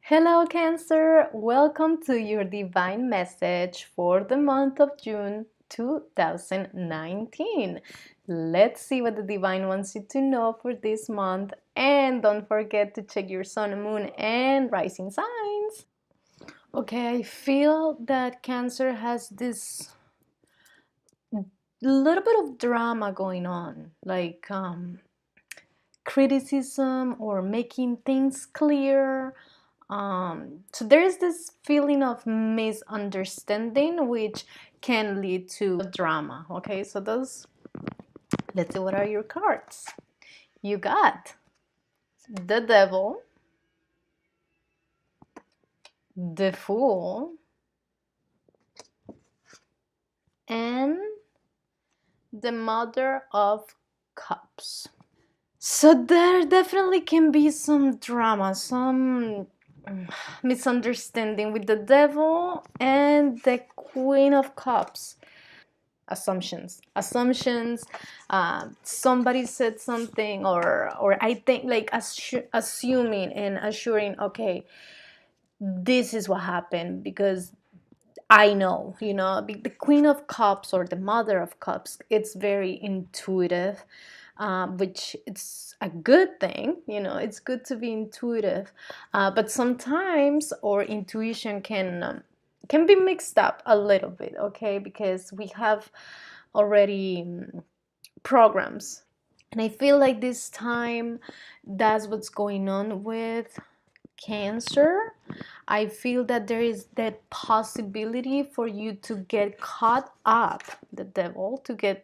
Hello, Cancer. Welcome to your divine message for the month of June 2019. Let's see what the divine wants you to know for this month. And don't forget to check your sun, moon, and rising signs. Okay, I feel that Cancer has this little bit of drama going on, like criticism or making things clear. So there is this feeling of misunderstanding which can lead to drama. Okay, so let's see, what are your cards? You got the Devil, the Fool, and the Mother of Cups. So there definitely can be some drama, some misunderstanding with the Devil and the Queen of Cups. Assumptions, somebody said something, or I think, like, assuming and assuring, okay, this is what happened because I know, the Queen of Cups or the Mother of Cups, it's very intuitive, which it's a good thing. It's good to be intuitive, but sometimes our intuition can be mixed up a little bit, okay, because we have already programs, and I feel like this time that's what's going on with Cancer. I feel that there is that possibility for you to get caught up, the Devil, to get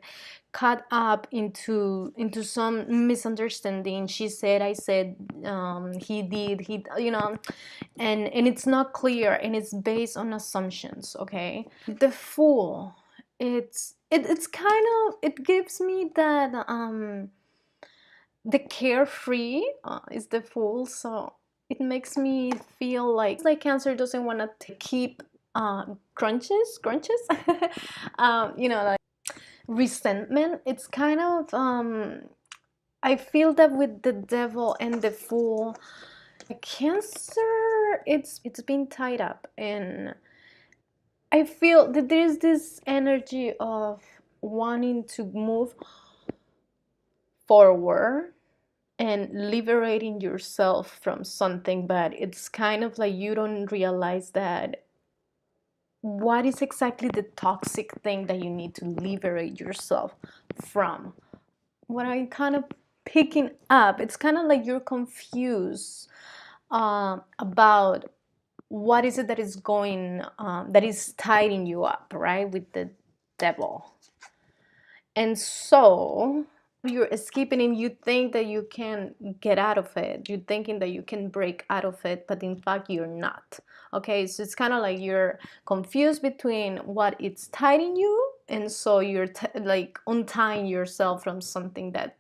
caught up into some misunderstanding. She said, I said, he did, and it's not clear, and it's based on assumptions. Okay, the Fool, it's kind of, it gives me that the carefree is the Fool, so it makes me feel like Cancer doesn't want to keep grudges like resentment. It's kind of I feel that with the Devil and the Fool, Cancer, it's been tied up, and I feel that there's this energy of wanting to move forward and liberating yourself from something, but it's kind of like you don't realize that what is exactly the toxic thing that you need to liberate yourself from. What I'm kind of picking up, it's kind of like you're confused about what is it that is going that is tying you up, right, with the Devil. And so you're escaping, and you think that you can get out of it, you're thinking that you can break out of it, but in fact you're not. Okay, so it's kind of like you're confused between what it's tying you, and so you're like untying yourself from something that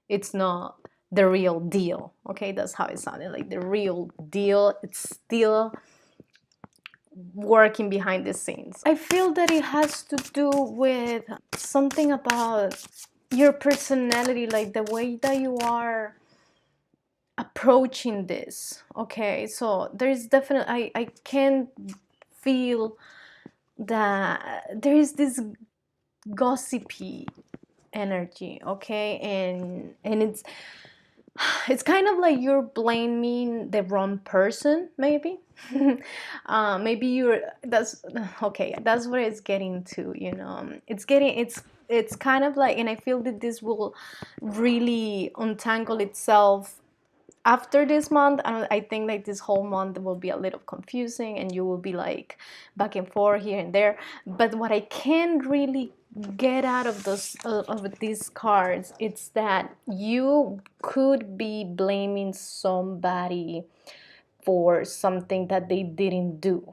it's not the real deal. Okay, that's how it sounded, like the real deal, it's still working behind the scenes. I feel that it has to do with something about your personality, like the way that you are approaching this. Okay, so there's definitely, I can feel that there is this gossipy energy, okay, and it's kind of like you're blaming the wrong person, maybe. Maybe you're that's okay, that's what it's getting to, it's kind of like, and I feel that this will really untangle itself after this month. I think like this whole month will be a little confusing, and you will be like back and forth here and there. But what I can really get out of these cards, it's that you could be blaming somebody for something that they didn't do.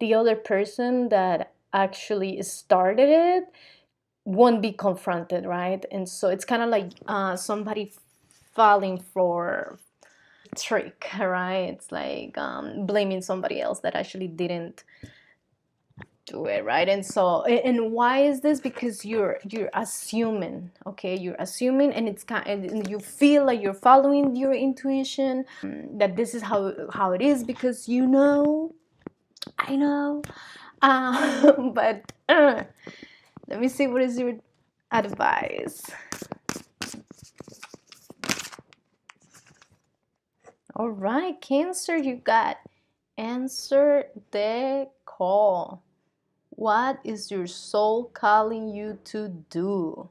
The other person that actually started it won't be confronted, right? And so it's kind of like somebody falling for trick, right? It's like blaming somebody else that actually didn't do it, right? And so, and why is this? Because you're assuming, okay, you're assuming, and it's kind, and you feel like you're following your intuition, that this is how it is, because you know, I know, but let me see, what is your advice? All right, Cancer, you got answer the call. What is your soul calling you to do?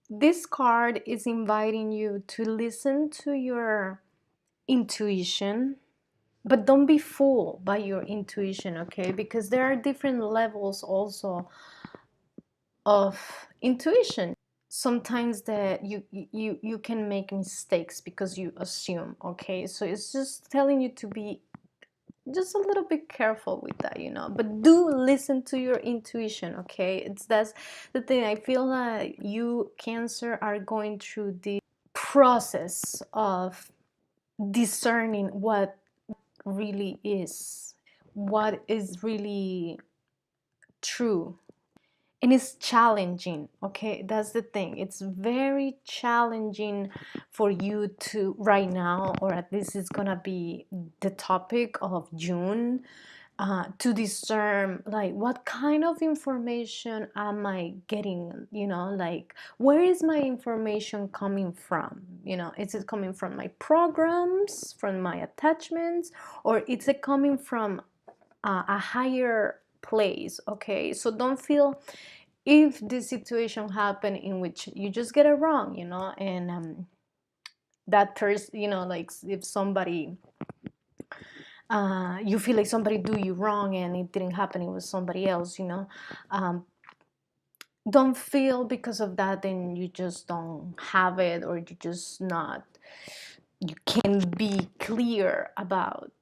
This card is inviting you to listen to your intuition, but don't be fooled by your intuition, okay? Because there are different levels also of intuition. Sometimes that you can make mistakes because you assume, okay? So it's just telling you to be just a little bit careful with that, but do listen to your intuition, okay? That's the thing. I feel like you, Cancer, are going through the process of discerning what really is, what is really true. And it's challenging, okay? That's the thing. It's very challenging for you to right now, or at least it's gonna be the topic of June, to discern, like, what kind of information am I getting, like, where is my information coming from? Is it coming from my programs, from my attachments, or is it coming from a higher place? Okay, so don't feel, if this situation happen in which you just get it wrong, and that person, like, if somebody, you feel like somebody do you wrong and it didn't happen, it was somebody else, um, don't feel because of that then you just don't have it, or you just not, you can't be clear about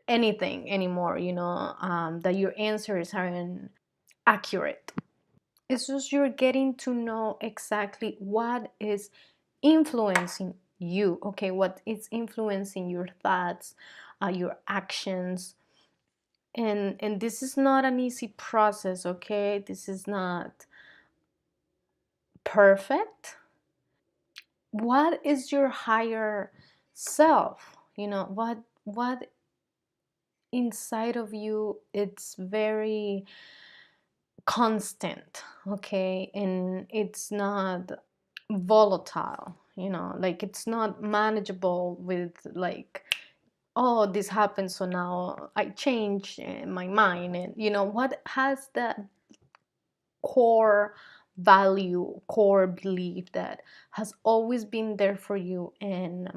anything anymore, that your answers aren't accurate. It's just you're getting to know exactly what is influencing you, okay? What is influencing your thoughts, your actions, and this is not an easy process, okay? This is not perfect. What is your higher self? What inside of you, it's very constant, okay? And it's not volatile, like, it's not manageable with, like, oh, this happened, so now I change my mind. And what has that core value, core belief that has always been there for you, and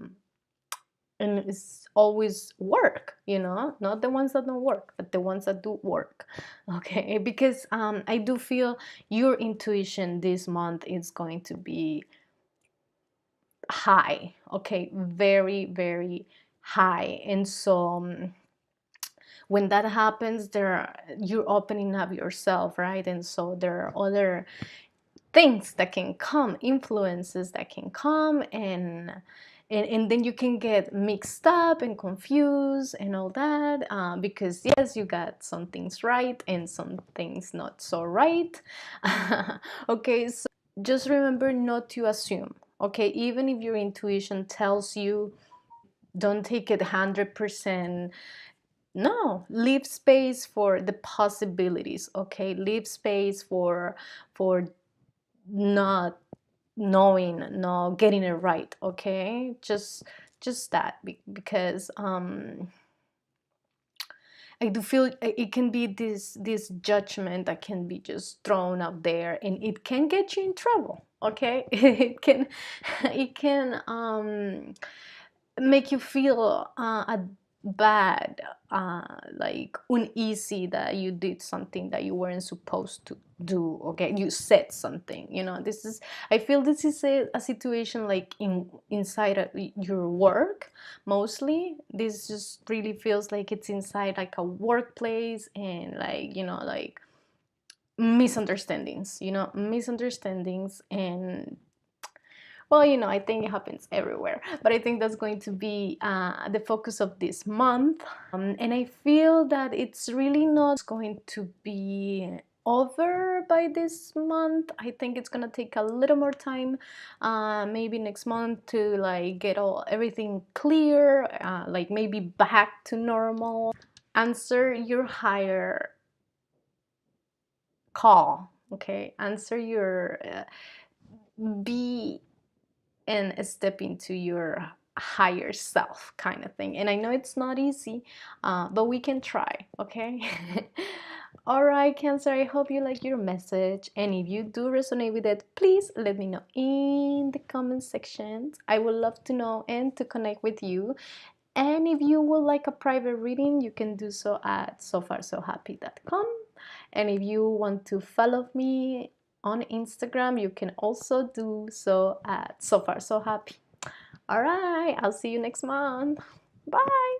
it's always work, not the ones that don't work, but the ones that do work, okay? Because I do feel your intuition this month is going to be high, okay? Very, very high. And so when that happens, you're opening up yourself, right? And so there are other things that can come, influences that can come, and then you can get mixed up and confused and all that, because yes, you got some things right and some things not so right. Okay, so just remember not to assume, okay? Even if your intuition tells you, don't take it 100%. No, leave space for the possibilities, okay? Leave space for not knowing, not getting it right, okay? Just that, because I do feel it can be this judgment that can be just thrown out there, and it can get you in trouble, okay? It can make you feel bad, like uneasy, that you did something that you weren't supposed to do, okay? You said something, this is, I feel this is a situation like inside of your work. Mostly this just really feels like it's inside like a workplace, and like, like misunderstandings, misunderstandings, and Well, I think it happens everywhere, but I think that's going to be the focus of this month. And I feel that it's really not going to be over by this month. I think it's gonna take a little more time, maybe next month, to like get everything clear, like maybe back to normal. Answer your higher call, okay? Answer your be and step into your higher self kind of thing. And I know it's not easy, but we can try, okay? All right, Cancer, I hope you like your message. And if you do resonate with it, please let me know in the comment sections. I would love to know and to connect with you. And if you would like a private reading, you can do so at sofarsohappy.com. And if you want to follow me on Instagram, you can also do so at sofarsohappy. All right, I'll see you next month. Bye.